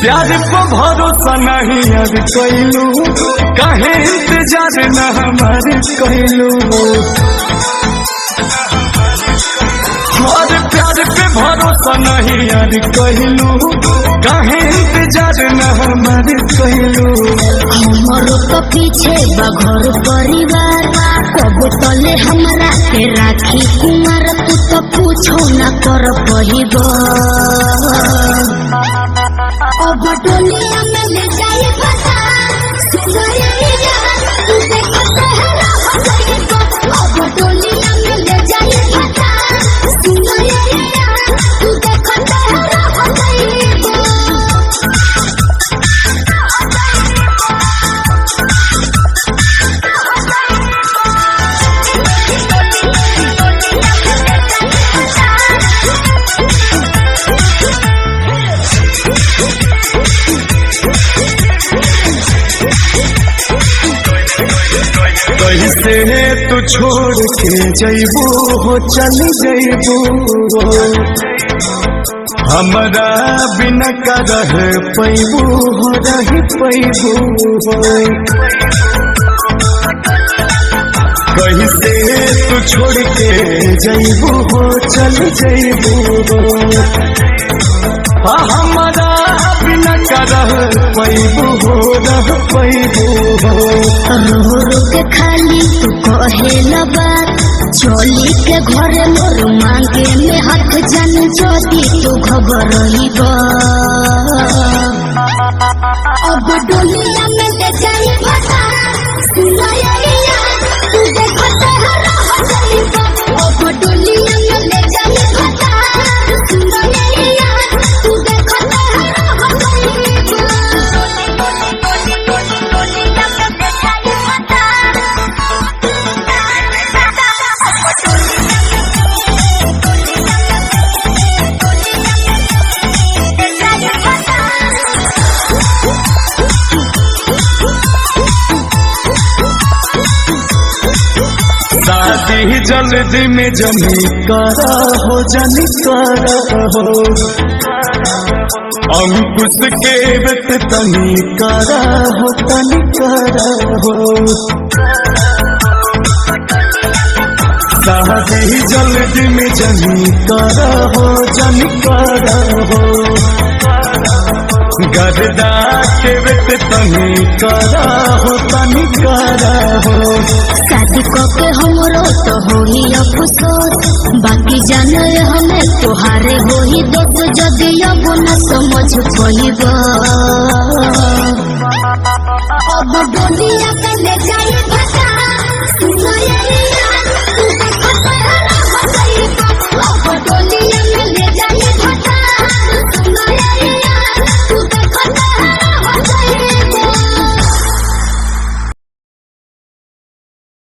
प्यार पर भरोसा नहीं यार कैलू, कहे इंतजार न हमारे कैलू। और प्यार पे भरोसा नहीं यार कैलू, कहे इंतजार न हमारे कैलू। हमारो तो पीछे बघर परिवार, कब तले हमरा के राखी कुमार। तू तो पूछो न कर पहिबो, अब डोलिया में ले जाए बता सुनरिया। तू देखो तेरा हो जाएगा, अब डोलिया में ले जाए बता सुनरिया। तू देखो तेरा हो जाएगा। कैसे तू छोड़ के जैबू हो, चल जैबू हमारा बिना का रह पैबू हो, रह पैबू हो। कैसे तू छोड़ के जैबू हो, चल जैबू हमारा बिना का रह पैबू हो, रह पैबू हो। रो रो के खाली तू कहे बात, चोली के घर मोर मांगे में हाथ जन ज्योति तू घबराइब। अब डोलिया में ले जाए बता सुनरिया। तू देखो तेरा हो जाएगा, अब डोलिया में ले जाए बता सुनरिया। तू देखो तेरा हो जाएगा। शादी जल्दी में जमी करा हो, जनी करा हो। अंकुश के बेट तनी करा हो, तनी करा हो। शादी जल्दी में जमी करा हो, जनी करा हो। गरदा के बेट तनी करा हो, तनी करा हो। शादी के हमरो तो होई अफसोस, बाकी जाने हमें तोहारे होई दोस्त। जदि अब न समझ पाइब, अब डोलिया में ले जाए बता सुनरिया।